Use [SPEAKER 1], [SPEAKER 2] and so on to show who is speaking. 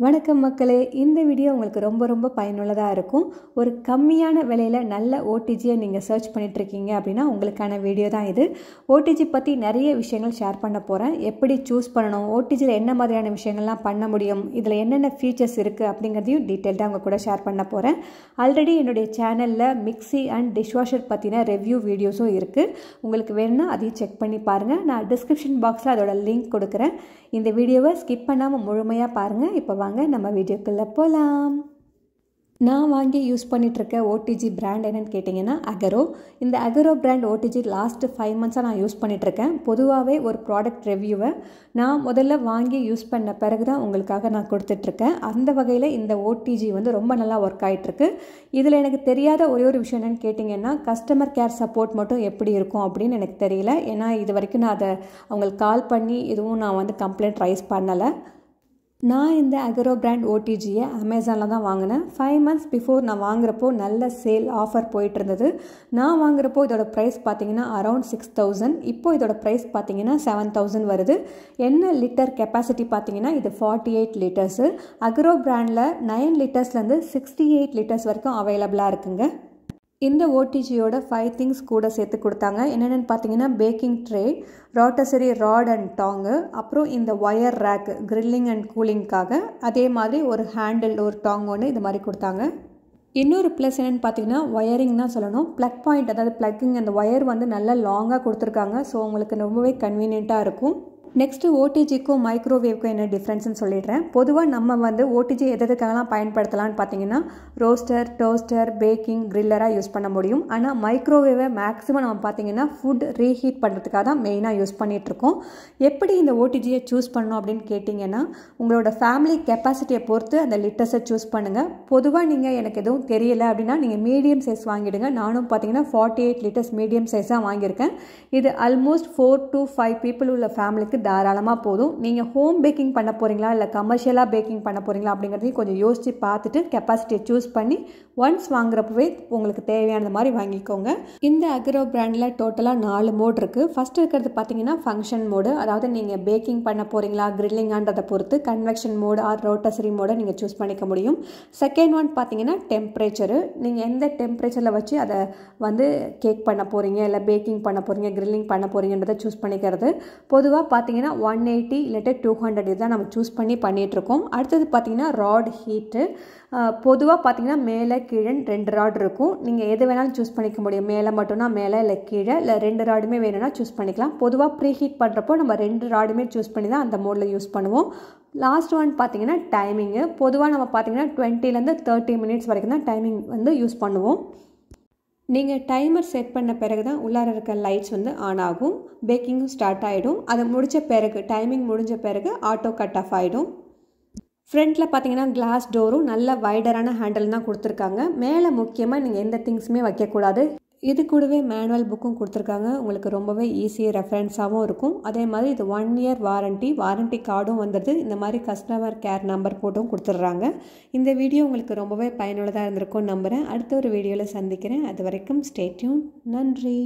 [SPEAKER 1] வணக்கம் மக்களே, இந்த வீடியோ உங்களுக்கு ரொம்ப பயனுள்ளதாக இருக்கும். ஒரு கம்மியான விலையில் நல்ல ஓடிஜியை நீங்கள் சர்ச் பண்ணிகிட்ருக்கீங்க அப்படின்னா உங்களுக்கான வீடியோ தான் இது. ஓடிஜி பற்றி நிறைய விஷயங்கள் ஷேர் பண்ண போகிறேன். எப்படி சூஸ் பண்ணணும், ஓடிஜியில் என்ன மாதிரியான விஷயங்கள்லாம் பண்ண முடியும், இதில் என்னென்ன ஃபீச்சர்ஸ் இருக்குது அப்படிங்கிறதையும் டீட்டெயில்டாக உங்கள் கூட ஷேர் பண்ண போகிறேன். ஆல்ரெடி என்னுடைய சேனலில் மிக்ஸி அண்ட் டிஷ்வாஷர் பற்றின ரிவ்யூ வீடியோஸும் இருக்குது. உங்களுக்கு வேணும்னா அதையும் செக் பண்ணி பாருங்கள். நான் டிஸ்கிரிப்ஷன் பாக்ஸில் அதோட லிங்க் கொடுக்குறேன். இந்த வீடியோவை ஸ்கிப் பண்ணாமல் முழுமையாக பாருங்கள். இப்போ வாங்க நம்ம வீடியோக்குள்ளே போகலாம். நான் வாங்கி யூஸ் பண்ணிகிட்ருக்க ஓடிஜி பிராண்ட் என்னென்னு கேட்டிங்கன்னா அகரோ. இந்த அகரோ பிராண்ட் ஓடிஜி லாஸ்ட்டு 5 மந்த்ஸாக நான் யூஸ் பண்ணிகிட்ருக்கேன். பொதுவாகவே ஒரு ப்ராடக்ட் ரிவ்யூவை நான் முதல்ல வாங்கி யூஸ் பண்ண பிறகு தான் உங்களுக்காக நான் கொடுத்துட்ருக்கேன். அந்த வகையில் இந்த ஓடிஜி ரொம்ப நல்லா ஒர்க் ஆகிட்டுருக்கு. இதில் எனக்கு தெரியாத ஒரே ஒரு விஷயம் என்னென்னு கேட்டிங்கன்னா, கஸ்டமர் கேர் சப்போர்ட் மட்டும் எப்படி இருக்கும் அப்படின்னு எனக்கு தெரியல. ஏன்னா இது வரைக்கும் நான் அதை அவங்களுக்கு கால் பண்ணி எதுவும் நான் கம்ப்ளைண்ட் ரைஸ் பண்ணலை. நான் இந்த அகரோ பிராண்ட் ஓடிஜியை அமேசானில் தான் வாங்கினேன். 5 மந்த்ஸ் பிஃபோர் நான் வாங்குறப்போ நல்ல சேல் ஆஃபர் போயிட்டு இருந்தது. நான் வாங்குறப்போ இதோட ப்ரைஸ் பார்த்தீங்கன்னா அரௌண்ட் 6000. இப்போது இதோட ப்ரைஸ் பார்த்தீங்கன்னா 7000 வருது. என்ன லிட்டர் கெப்பாசிட்டி பார்த்தீங்கன்னா இது 48 லிட்டர்ஸு. அகரோ பிராண்டில் 9 லிட்டர்ஸ்லேருந்து 68 லிட்டர்ஸ் வரைக்கும் அவைலபிளாக இருக்குங்க. இந்த ஓடிஜியோட 5 திங்ஸ் கூட சேர்த்து கொடுத்தாங்க. என்னென்னு பார்த்தீங்கன்னா பேக்கிங் ட்ரே, ரோட்டசரி ராட் அண்ட் டாங்கு, அப்புறம் இந்த ஒயர் ரேக் கிரில்லிங் அண்ட் கூலிங்காக, அதே மாதிரி ஒரு ஹேண்டில் ஒரு டாங் ஒன்று இது மாதிரி கொடுத்தாங்க. இன்னொரு ப்ளஸ் என்னென்னு பார்த்தீங்கன்னா ஒயரிங் தான் சொல்லணும். ப்ளக் பாயிண்ட், அதாவது ப்ளக்கிங், அந்த ஒயர் நல்லா லாங்காக கொடுத்துருக்காங்க. ஸோ உங்களுக்கு ரொம்பவே கன்வீனியண்ட்டாக இருக்கும். நெக்ஸ்ட்டு ஓடிஜிக்கும் மைக்ரோவேவ்க்கும் என்ன டிஃப்ரென்ஸ்னு சொல்லிடுறேன். பொதுவாக நம்ம ஓடிஜி எதுக்காகலாம் பயன்படுத்தலான்னு பார்த்தீங்கன்னா ரோஸ்டர், டோஸ்டர், பேக்கிங், கிரில்லராக யூஸ் பண்ண முடியும். ஆனால் மைக்ரோவேவை மேக்ஸிமம் நம்ம பார்த்தீங்கன்னா ஃபுட் ரீஹீட் பண்ணுறதுக்காக தான் மெயினாக யூஸ் பண்ணிகிட்ருக்கோம். எப்படி இந்த ஓடிஜியை சூஸ் பண்ணணும் அப்படின்னு கேட்டிங்கன்னா, உங்களோட ஃபேமிலி கெப்பாசிட்டியை பொறுத்து அந்த லிட்டர்ஸை சூஸ் பண்ணுங்கள். பொதுவாக நீங்கள் எனக்கு எதுவும் தெரியலை அப்படின்னா நீங்கள் மீடியம் சைஸ் வாங்கிடுங்க. நானும் பார்த்தீங்கன்னா 48 லிட்டர்ஸ் மீடியம் சைஸாக வாங்கியிருக்கேன். இது ஆல்மோஸ்ட் 4 to 5 பீப்புள் உள்ள ஃபேமிலிக்கு தாராளமாக போதும். நீங்கள் ஹோம் பேக்கிங் பண்ண போகிறீங்களா இல்லை கமர்ஷியலாக பேக்கிங் பண்ண போகிறீங்களா அப்படிங்கிறதையும் கொஞ்சம் யோசித்து பார்த்துட்டு கெப்பாசிட்டியை சூஸ் பண்ணி ஒன்ஸ் வாங்குறப்பவே உங்களுக்கு தேவையானது மாதிரி வாங்கிக்கோங்க. இந்த அகரோ பிராண்டில் டோட்டலாக 4 மோட் இருக்குது. ஃபஸ்ட்டு இருக்கிறது பார்த்தீங்கன்னா ஃபங்க்ஷன் மோடு, அதாவது நீங்கள் பேக்கிங் பண்ண போகிறீங்களா கிரில்லிங்கான்றதை பொறுத்து கன்வெக்ஷன் மோடு ஆர் ரோட்டசரி மோடை நீங்கள் சூஸ் பண்ணிக்க முடியும். செகண்ட் ஒன் பார்த்தீங்கன்னா டெம்பரேச்சரு, நீங்கள் எந்த டெம்பரேச்சரில் வச்சு அதை கேக் பண்ண போகிறீங்க இல்லை பேக்கிங் பண்ண போகிறீங்க கிரில்லிங் பண்ண போகிறீங்கன்றதை சூஸ் பண்ணிக்கிறது. பொதுவாக பார்த்தீங்கன்னா 180 இல்லாட்டி 200 இதுதான் நம்ம சூஸ் பண்ணிகிட்ருக்கோம். அடுத்தது பார்த்தீங்கன்னா ராட் ஹீட்டு. பொதுவாக பார்த்தீங்கன்னா மேலே கீழே 2 ராட் இருக்கும். நீங்கள் எது வேணாலும் சூஸ் பண்ணிக்க முடியும். மேலே மட்டும்னா மேலே, இல்லை கீழே, இல்லை 2 ராடுமே வேணும்னா சூஸ் பண்ணிக்கலாம். பொதுவாக ப்ரீ ஹீட் பண்ணுறப்போ நம்ம 2 ராடுமே சூஸ் பண்ணி தான் அந்த மோடில் யூஸ் பண்ணுவோம். லாஸ்ட் ஒன் பார்த்தீங்கன்னா டைமிங்கு. பொதுவாக நம்ம பார்த்தீங்கன்னா 20லேருந்து 30 மினிட்ஸ் வரைக்கும் தான் டைமிங் யூஸ் பண்ணுவோம். நீங்கள் டைமர் செட் பண்ண பிறகு தான் உள்ளார இருக்க லைட்ஸ் ஆன் ஆகும், பேக்கிங்கும் ஸ்டார்ட் ஆகிடும். அதை முடித்த பிறகு டைமிங் முடிஞ்ச பிறகு ஆட்டோ கட் ஆஃப் ஆகிடும். ஃப்ரண்ட்டில் பார்த்தீங்கன்னா கிளாஸ் டோரும் நல்ல வைடரான ஹேண்டில் தான் கொடுத்துருக்காங்க. மேலே முக்கியமாக நீங்கள் எந்த திங்ஸுமே வைக்கக்கூடாது. இது கூடவே மேனுவல் புக்கும் கொடுத்துருக்காங்க. உங்களுக்கு ரொம்பவே ஈஸி ரெஃபரன்ஸாகவும் இருக்கும். அதே மாதிரி இது 1 இயர் வாரண்ட்டி கார்டும் வந்துடுது. இந்த மாதிரி கஸ்டமர் கேர் நம்பர் போட்டும் கொடுத்துட்றாங்க. இந்த வீடியோ உங்களுக்கு ரொம்பவே பயனுள்ளதாக இருந்திருக்கும்னு நம்புகிறேன். அடுத்த ஒரு வீடியோவில் சந்திக்கிறேன். அது வரைக்கும் ஸ்டே டியூன். நன்றி.